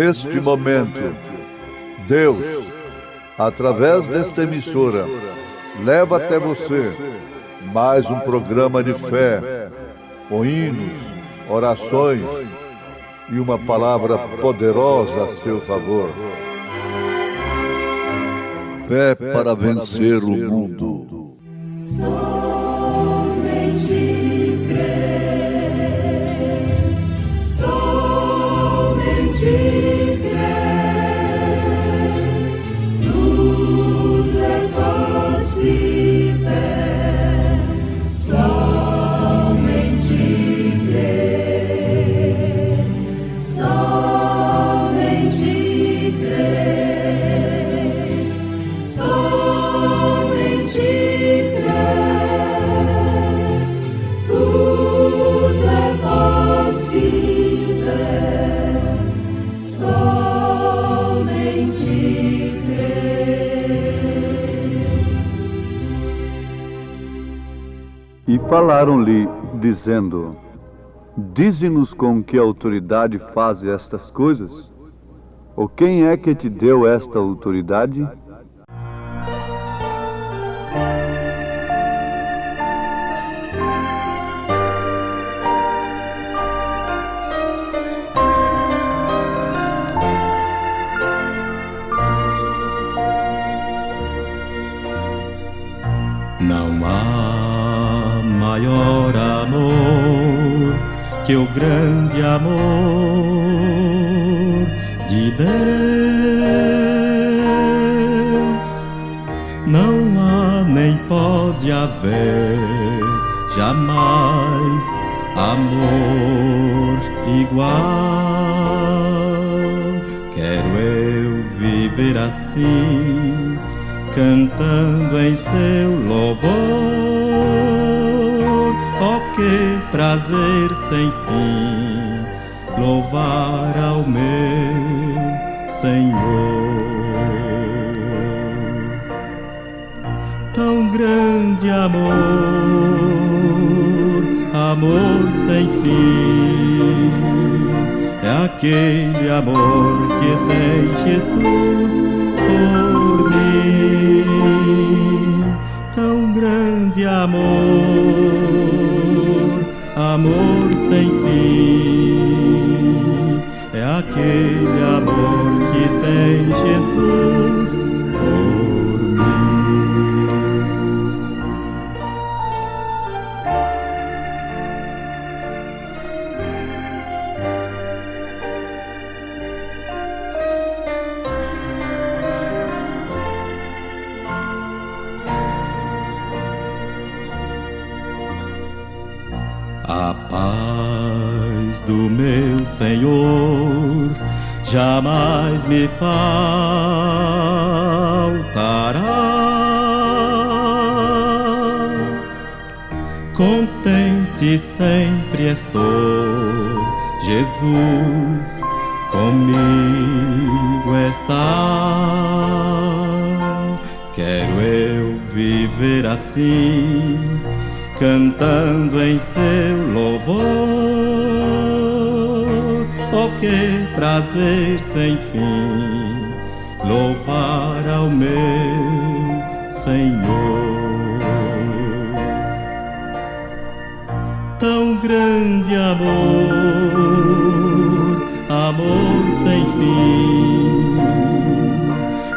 neste momento, Deus, através desta emissora, leva até você mais um programa de fé, com hinos, orações e uma palavra poderosa a seu favor. Fé para vencer o mundo. Somente crer, somente crer, tudo é possível, somente crer, somente crer, somente crer, tudo é possível, somente crer. E falaram-lhe, dizendo: Dize-nos com que autoridade faz estas coisas? Ou quem é que te deu esta autoridade? Não há maior amor que o grande amor de Deus. Não há nem pode haver jamais amor igual. Quero eu viver assim, cantando em seu louvor. Oh, que prazer sem fim, louvar ao meu Senhor. Tão grande amor, amor sem fim, é aquele amor que tem Jesus por mim. Tão grande amor, amor sem fim, é aquele amor que tem Jesus por mim. A paz do meu Senhor jamais me faltará. Contente sempre estou, Jesus comigo está. Quero eu viver assim, cantando em seu louvor. Oh, que prazer sem fim, louvar ao meu Senhor. Tão grande amor, amor sem fim,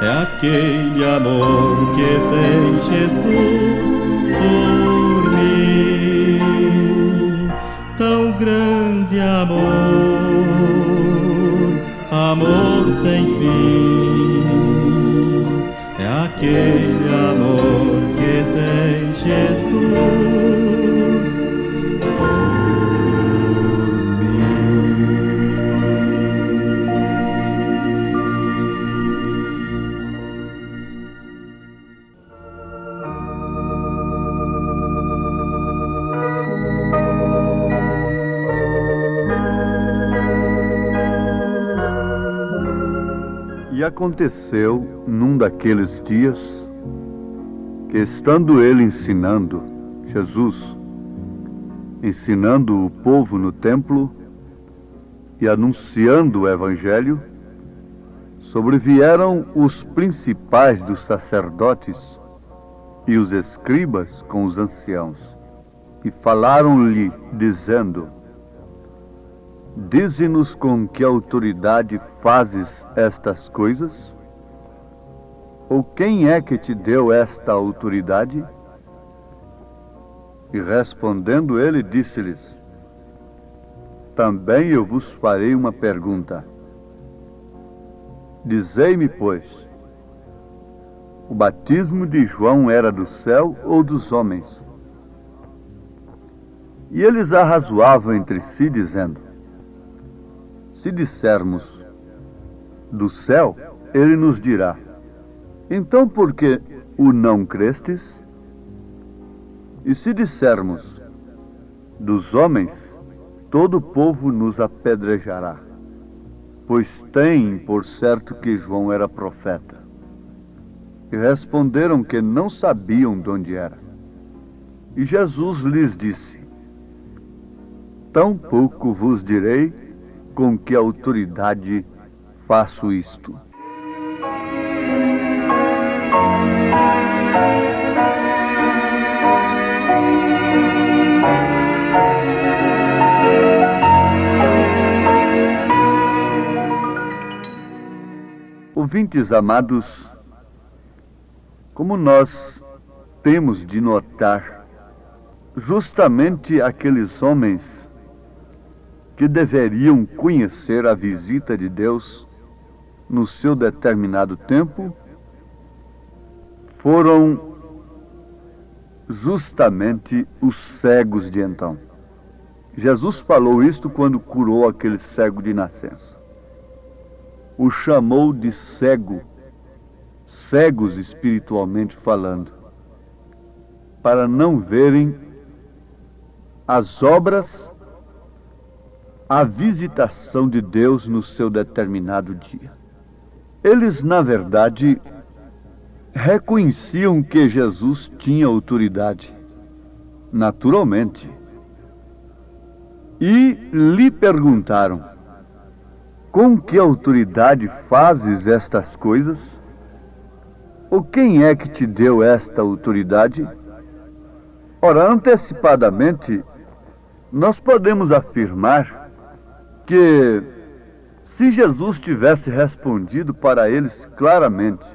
é aquele amor que tem Jesus por mim. Tão grande amor, amor sem fim, é aquele amor que tem Jesus por mim. E aconteceu num daqueles dias que, estando ele ensinando, Jesus, ensinando o povo no templo e anunciando o Evangelho, Sobrevieram os principais dos sacerdotes e os escribas com os anciãos, e falaram-lhe, dizendo: Dize-nos com que autoridade fazes estas coisas? Ou quem é que te deu esta autoridade? E respondendo ele, disse-lhes: Também eu vos farei uma pergunta. Dizei-me, pois, o batismo de João era do céu ou dos homens? E eles arrazoavam entre si, dizendo: Se dissermos do céu, ele nos dirá: Então por que o não crestes? E se dissermos dos homens, todo o povo nos apedrejará, pois tem por certo que João era profeta. E responderam que não sabiam de onde era. E Jesus lhes disse: Tampouco vos direi com que autoridade faço isto. Ouvintes amados, como nós temos de notar, justamente aqueles homens que deveriam conhecer a visita de Deus no seu determinado tempo, foram justamente os cegos de então. Jesus falou isto quando curou aquele cego de nascença. O chamou de cego, cegos espiritualmente falando, para não verem as obras, a visitação de Deus no seu determinado dia. Eles, na verdade, reconheciam que Jesus tinha autoridade, naturalmente, e lhe perguntaram: Com que autoridade fazes estas coisas? Ou quem é que te deu esta autoridade? Ora, antecipadamente, nós podemos afirmar que, se Jesus tivesse respondido para eles claramente: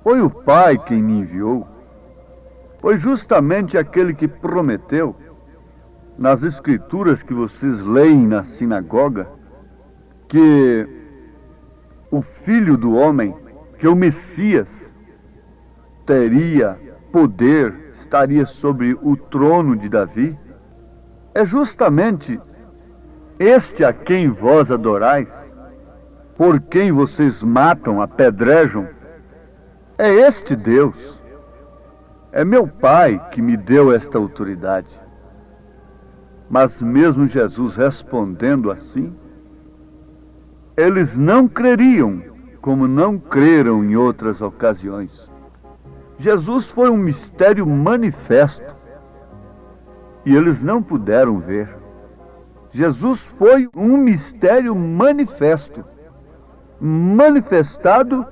Foi o Pai quem me enviou, foi justamente aquele que prometeu, nas Escrituras que vocês leem na sinagoga, que o Filho do Homem, que o Messias, teria poder, estaria sobre o trono de Davi, é justamente este a quem vós adorais, por quem vocês matam, apedrejam, é este Deus. É meu Pai que me deu esta autoridade. Mas mesmo Jesus respondendo assim, eles não creriam, como não creram em outras ocasiões. Jesus foi um mistério manifesto e eles não puderam ver. Jesus foi um mistério manifesto, manifestado,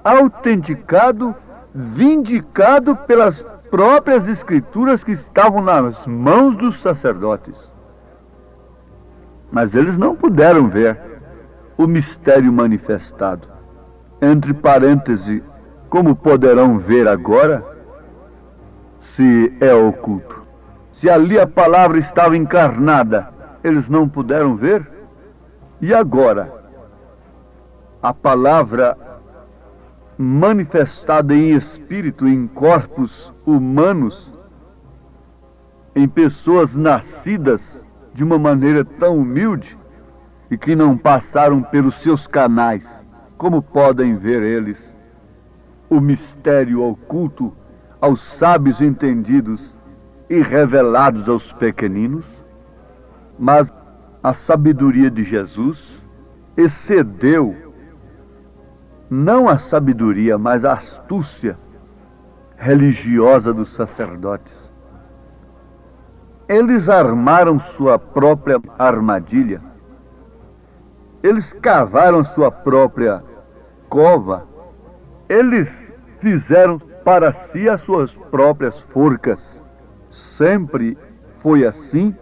autenticado, vindicado pelas próprias Escrituras que estavam nas mãos dos sacerdotes. Mas eles não puderam ver o mistério manifestado. Entre parênteses, como poderão ver agora, se é oculto? Se ali a palavra estava encarnada, eles não puderam ver? E agora, a palavra manifestada em espírito, em corpos humanos, em pessoas nascidas de uma maneira tão humilde e que não passaram pelos seus canais, como podem ver eles o mistério oculto aos sábios entendidos e revelados aos pequeninos? Mas a sabedoria de Jesus excedeu não a sabedoria, mas a astúcia religiosa dos sacerdotes. Eles armaram sua própria armadilha. Eles cavaram sua própria cova. Eles fizeram para si as suas próprias forcas. Sempre foi assim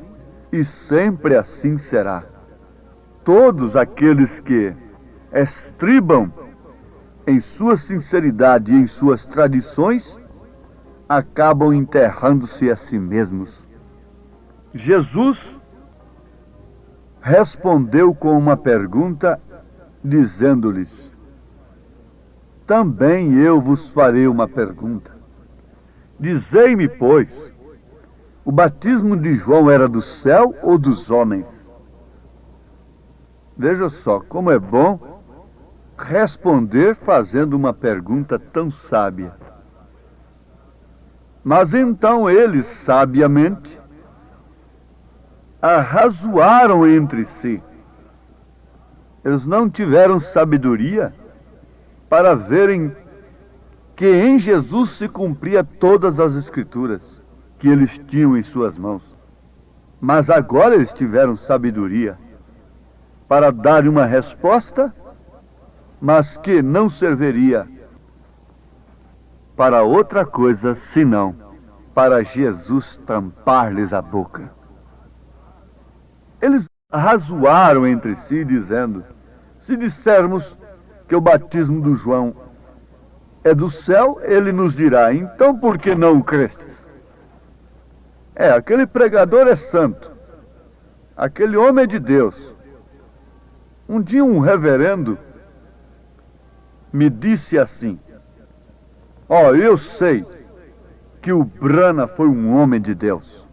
e sempre assim será. Todos aqueles que estribam em sua sinceridade e em suas tradições acabam enterrando-se a si mesmos. Jesus respondeu com uma pergunta, dizendo-lhes: também eu vos farei uma pergunta. Dizei-me, pois, o batismo de João era do céu ou dos homens? Veja só como é bom responder fazendo uma pergunta tão sábia. Mas então eles, sabiamente, arrazoaram entre si. Eles não tiveram sabedoria para verem que em Jesus se cumpria todas as Escrituras que eles tinham em suas mãos. Mas agora eles tiveram sabedoria para dar uma resposta, mas que não serviria para outra coisa senão para Jesus tampar-lhes a boca. Eles razoaram entre si, dizendo: se dissermos que o batismo do João é do céu, ele nos dirá: então por que não o crestes? Aquele pregador é santo, aquele homem é de Deus. Um dia um reverendo me disse assim: eu sei que o Brana foi um homem de Deus,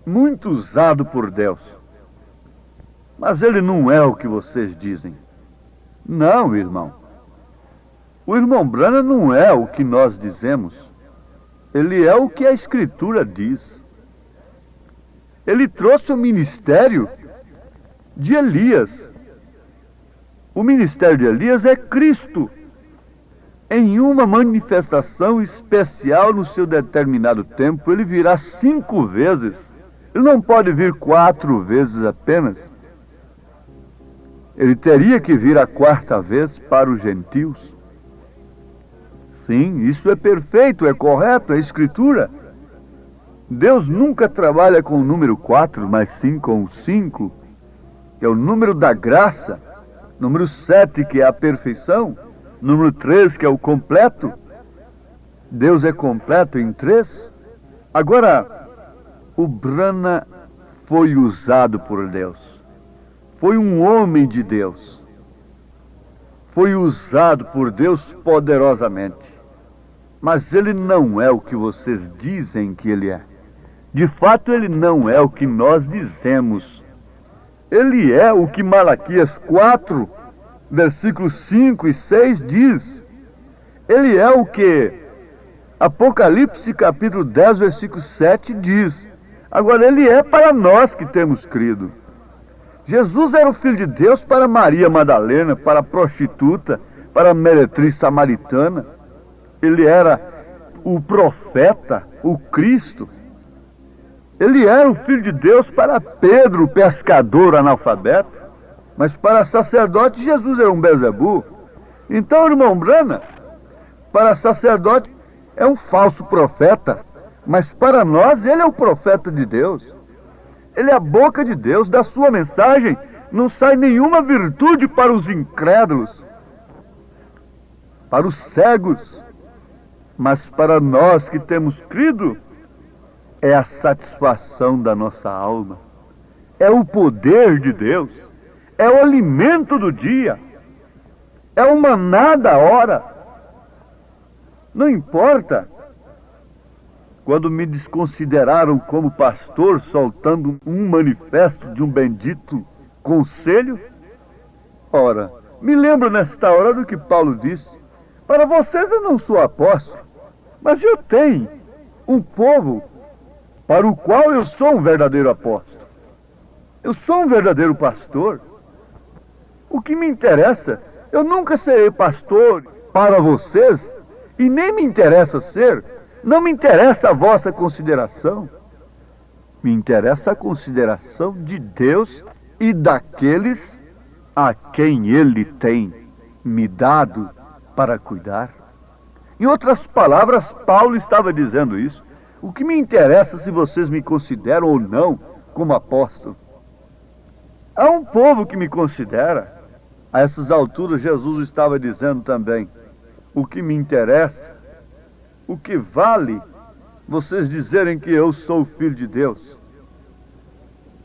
muito usado por Deus, mas ele não é o que vocês dizem. Não, irmão. O irmão Brana não é o que nós dizemos. Ele é o que a Escritura diz. Ele trouxe o ministério de Elias. O ministério de Elias é Cristo, em uma manifestação especial no seu determinado tempo. Ele virá 5 vezes. Ele não pode vir 4 vezes apenas. Ele teria que vir a 4ª vez para os gentios. Sim, isso é perfeito, é correto, é Escritura. Deus nunca trabalha com o número 4, mas sim com o 5, que é o número da graça. Número 7, que é a perfeição. Número 3, que é o completo. Deus é completo em 3. Agora, o Brana foi usado por Deus. Foi um homem de Deus. Foi usado por Deus poderosamente. Mas ele não é o que vocês dizem que ele é. De fato, ele não é o que nós dizemos. Ele é o que Malaquias 4, versículos 5 e 6 diz. Ele é o que Apocalipse capítulo 10, versículo 7 diz. Agora, ele é para nós que temos crido. Jesus era o Filho de Deus para Maria Madalena, para a prostituta, para a meretriz samaritana. Ele era o profeta, o Cristo. Ele era o Filho de Deus para Pedro, o pescador analfabeto. Mas para sacerdote, Jesus era um Beelzebu. Então, irmão Brana, para sacerdote é um falso profeta. Mas para nós, ele é o profeta de Deus. Ele é a boca de Deus. Da sua mensagem não sai nenhuma virtude para os incrédulos, para os cegos. Mas para nós que temos crido, é a satisfação da nossa alma. É o poder de Deus. É o alimento do dia. É o maná da hora. Não importa quando me desconsideraram como pastor, soltando um manifesto de um bendito conselho. Ora, me lembro nesta hora do que Paulo disse: para vocês eu não sou apóstolo, mas eu tenho um povo para o qual eu sou um verdadeiro apóstolo. Eu sou um verdadeiro pastor. O que me interessa, eu nunca serei pastor para vocês, e nem me interessa ser. Não me interessa a vossa consideração. Me interessa a consideração de Deus e daqueles a quem Ele tem me dado para cuidar? Em outras palavras, Paulo estava dizendo isso. O que me interessa se vocês me consideram ou não como apóstolo? Há um povo que me considera. A essas alturas, Jesus estava dizendo também: o que me interessa, o que vale vocês dizerem que eu sou o Filho de Deus.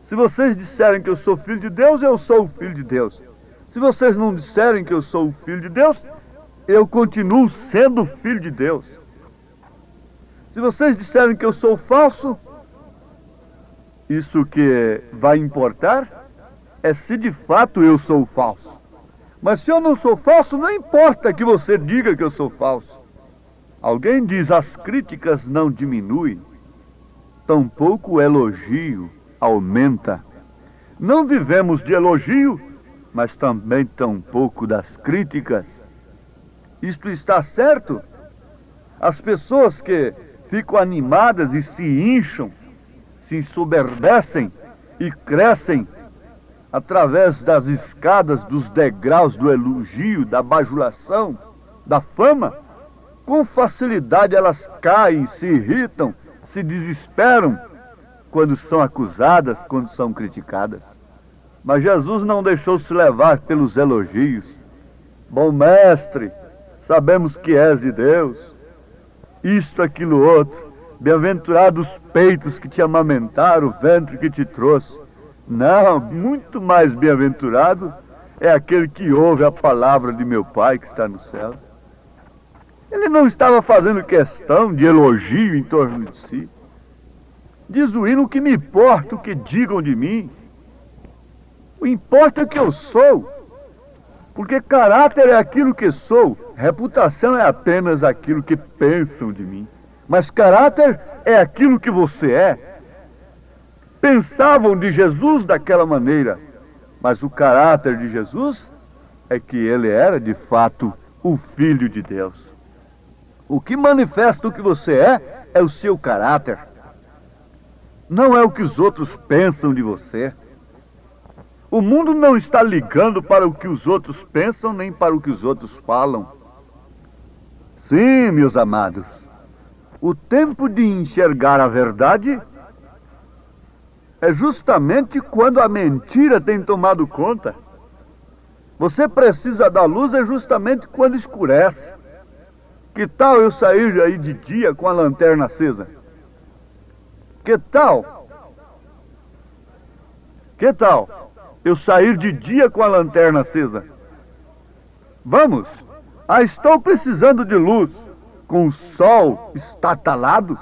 Se vocês disserem que eu sou filho de Deus, eu sou o Filho de Deus. Se vocês não disserem que eu sou o Filho de Deus, eu continuo sendo o Filho de Deus. Se vocês disserem que eu sou falso, isso que vai importar é se de fato eu sou falso. Mas se eu não sou falso, não importa que você diga que eu sou falso. Alguém diz: as críticas não diminuem, tampouco o elogio aumenta. Não vivemos de elogio, mas também tampouco das críticas. Isto está certo? As pessoas que ficam animadas e se incham, se ensoberbecem e crescem através das escadas, dos degraus do elogio, da bajulação, da fama, com facilidade elas caem, se irritam, se desesperam quando são acusadas, quando são criticadas. Mas Jesus não deixou-se levar pelos elogios. Bom mestre, sabemos que és de Deus, isto, aquilo, outro. Bem-aventurados os peitos que te amamentaram, o ventre que te trouxe. Não, muito mais bem-aventurado é aquele que ouve a palavra de meu Pai que está nos céus. Ele não estava fazendo questão de elogio em torno de si. Diz o hino: que me importa o que digam de mim. O importa é que eu sou. Porque caráter é aquilo que sou, reputação é apenas aquilo que pensam de mim. Mas caráter é aquilo que você é. Pensavam de Jesus daquela maneira, mas o caráter de Jesus é que ele era de fato o Filho de Deus. O que manifesta o que você é o seu caráter. Não é o que os outros pensam de você. O mundo não está ligando para o que os outros pensam, nem para o que os outros falam. Sim, meus amados, o tempo de enxergar a verdade é justamente quando a mentira tem tomado conta. Você precisa da luz é justamente quando escurece. Que tal eu sair aí de dia com a lanterna acesa? Que tal? Que tal eu sair de dia com a lanterna acesa? Vamos! Estou precisando de luz. Com o sol estatalado?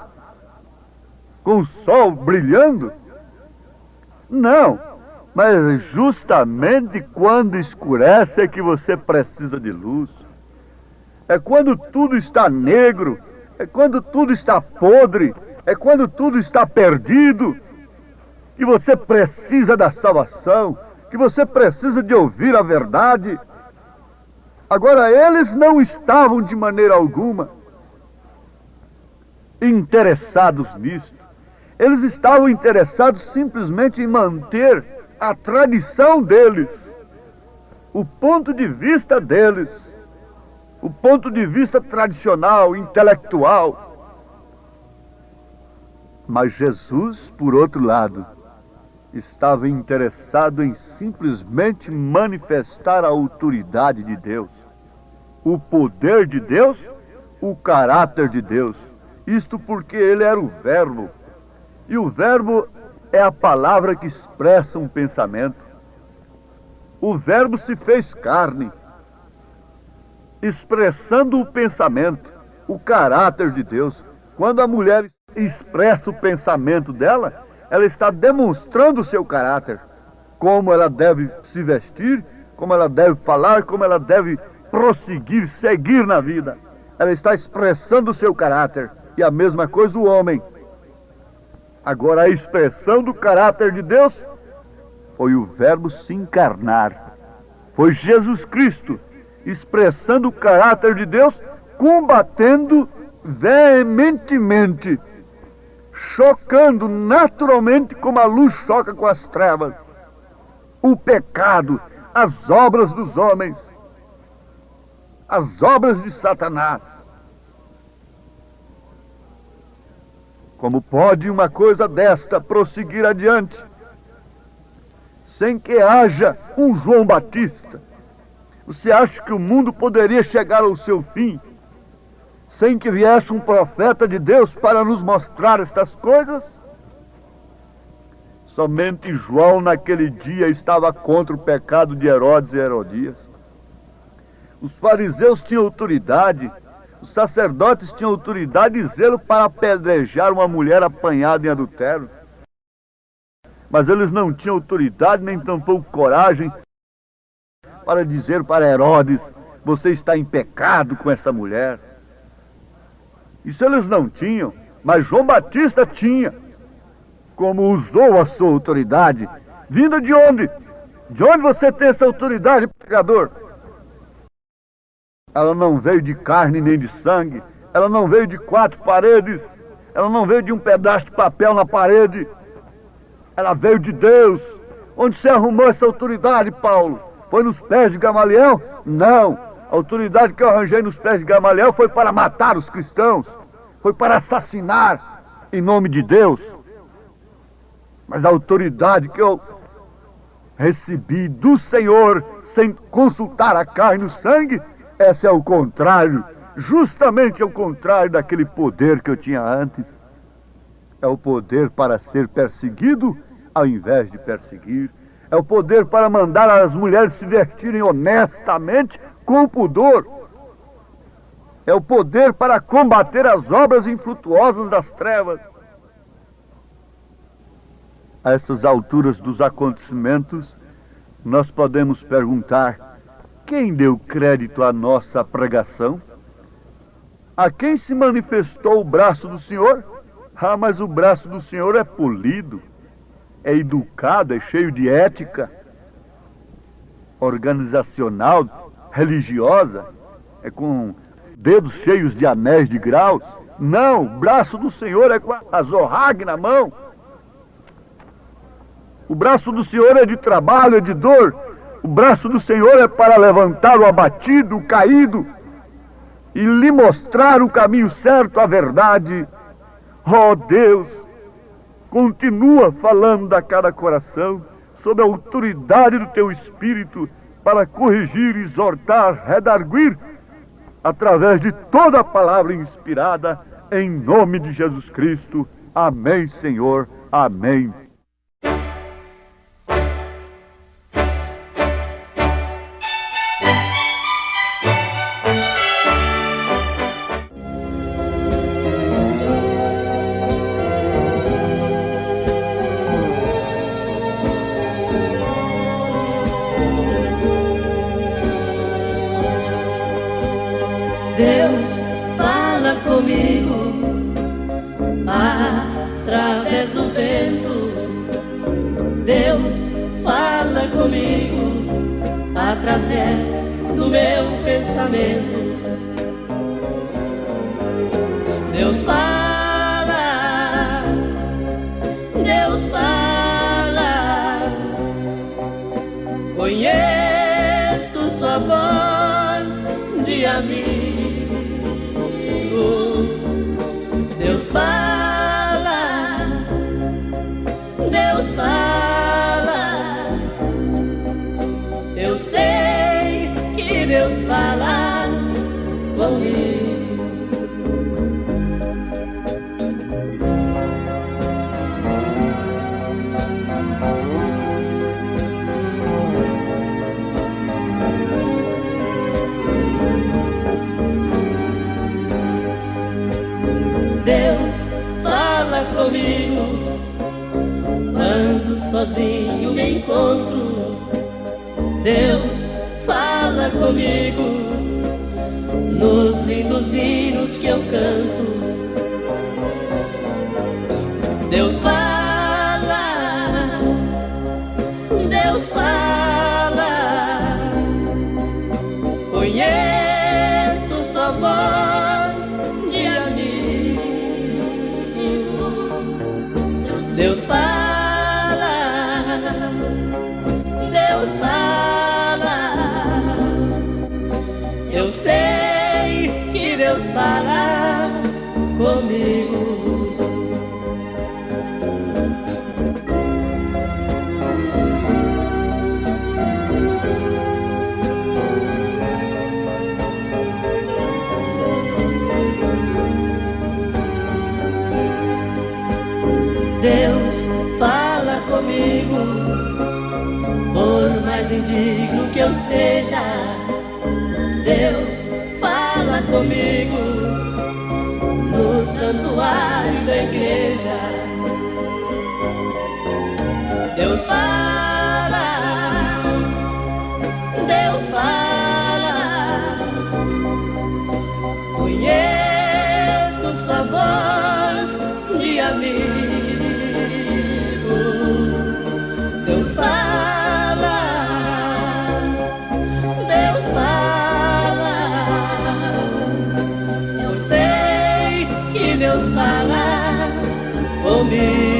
Com o sol brilhando? Não, mas justamente quando escurece é que você precisa de luz. É quando tudo está negro, é quando tudo está podre, é quando tudo está perdido, que você precisa da salvação, que você precisa de ouvir a verdade. Agora, eles não estavam de maneira alguma interessados nisto. Eles estavam interessados simplesmente em manter a tradição deles, o ponto de vista deles, o ponto de vista tradicional, intelectual. Mas Jesus, por outro lado, estava interessado em simplesmente manifestar a autoridade de Deus, o poder de Deus, o caráter de Deus. Isto porque ele era o Verbo. E o Verbo é a palavra que expressa um pensamento. O Verbo se fez carne, expressando o pensamento, o caráter de Deus. Quando a mulher expressa o pensamento dela, ela está demonstrando o seu caráter. Como ela deve se vestir, como ela deve falar, como ela deve prosseguir, seguir na vida. Ela está expressando o seu caráter. E a mesma coisa o homem. Agora, a expressão do caráter de Deus foi o Verbo se encarnar. Foi Jesus Cristo expressando o caráter de Deus, combatendo veementemente, chocando naturalmente como a luz choca com as trevas, o pecado, as obras dos homens. as obras de Satanás. Como pode uma coisa desta prosseguir adiante, sem que haja um João Batista? Você acha que o mundo poderia chegar ao seu fim sem que viesse um profeta de Deus para nos mostrar estas coisas? Somente João naquele dia estava contra o pecado de Herodes e Herodias. Os fariseus tinham autoridade, os sacerdotes tinham autoridade e zelo para apedrejar uma mulher apanhada em adultério. Mas eles não tinham autoridade, nem tampouco coragem para dizer para Herodes: você está em pecado com essa mulher. Isso eles não tinham, mas João Batista tinha. Como usou a sua autoridade? Vinda de onde? De onde você tem essa autoridade, pecador? Ela não veio de carne nem de sangue, ela não veio de quatro paredes, ela não veio de um pedaço de papel na parede, ela veio de Deus. Onde você arrumou essa autoridade, Paulo? Foi nos pés de Gamaliel? Não, a autoridade que eu arranjei nos pés de Gamaliel foi para matar os cristãos, foi para assassinar em nome de Deus. Mas a autoridade que eu recebi do Senhor, sem consultar a carne e o sangue, essa é o contrário, justamente o contrário daquele poder que eu tinha antes. É o poder para ser perseguido ao invés de perseguir. É o poder para mandar as mulheres se vestirem honestamente com pudor. É o poder para combater as obras infrutuosas das trevas. A essas alturas dos acontecimentos, nós podemos perguntar: quem deu crédito à nossa pregação? A quem se manifestou o braço do Senhor? Ah, mas o braço do Senhor é polido, é educado, é cheio de ética organizacional, religiosa, é com dedos cheios de anéis de graus. Não, o braço do Senhor é com a zorrague na mão. O braço do Senhor é de trabalho, é de dor. O braço do Senhor é para levantar o abatido, o caído, e lhe mostrar o caminho certo, a verdade. Oh Deus, continua falando a cada coração, sob a autoridade do Teu Espírito, para corrigir, exortar, redarguir, através de toda a palavra inspirada, em nome de Jesus Cristo. Amém, Senhor. Amém. Deus fala comigo através do vento. Deus fala comigo através do meu pensamento. Deus fala, Deus fala. Conheço sua voz de amigo. Deus fala, Deus fala. Eu sei que Deus fala comigo. Deus fala comigo quando sozinho me encontro. Deus fala comigo nos lindos hinos que eu canto. Deus fala, Deus fala. Conheço sua voz de amigo. Deus fala, Deus fala. Eu sei fala comigo. Deus fala comigo, por mais indigno que eu seja. Deus fala comigo, no santuário da igreja. Deus fala, Deus fala. Conheço sua voz de amigo. Deus fala, Deus fala. Eu sei que Deus fala comigo.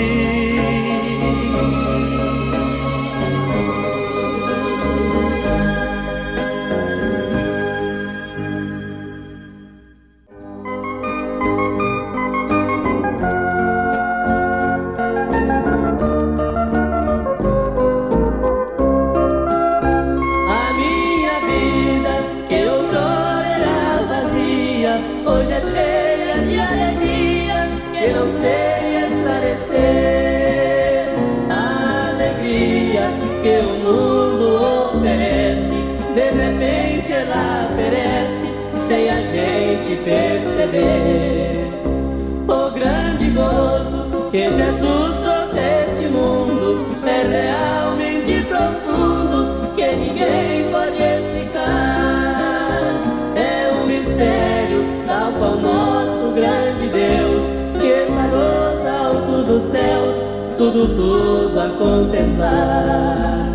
Hoje é cheia de alegria que não sei esclarecer. A alegria que o mundo oferece, de repente ela perece sem a gente perceber. O grande gozo que Jesus trouxe a este mundo é realmente profundo, que ninguém pode explicar. É um mistério tal qual nosso grande Deus, que está nos altos dos céus, tudo a contemplar.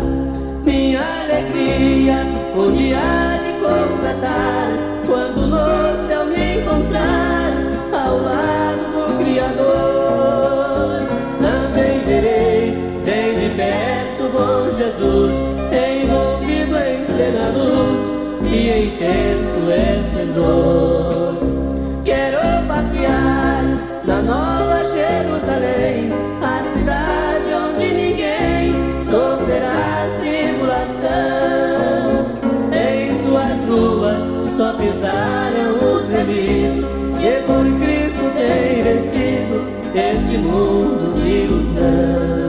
Minha alegria um dia há de completar, quando no céu me encontrar ao lado do Criador. Também verei bem de perto bom Jesus, envolvido em plena luz e em intenso esplendor. Quero passear na Nova Jerusalém, a cidade onde ninguém sofrerá tribulação. Em suas ruas só pisaram os remidos, que por Cristo têm vencido este mundo de ilusão.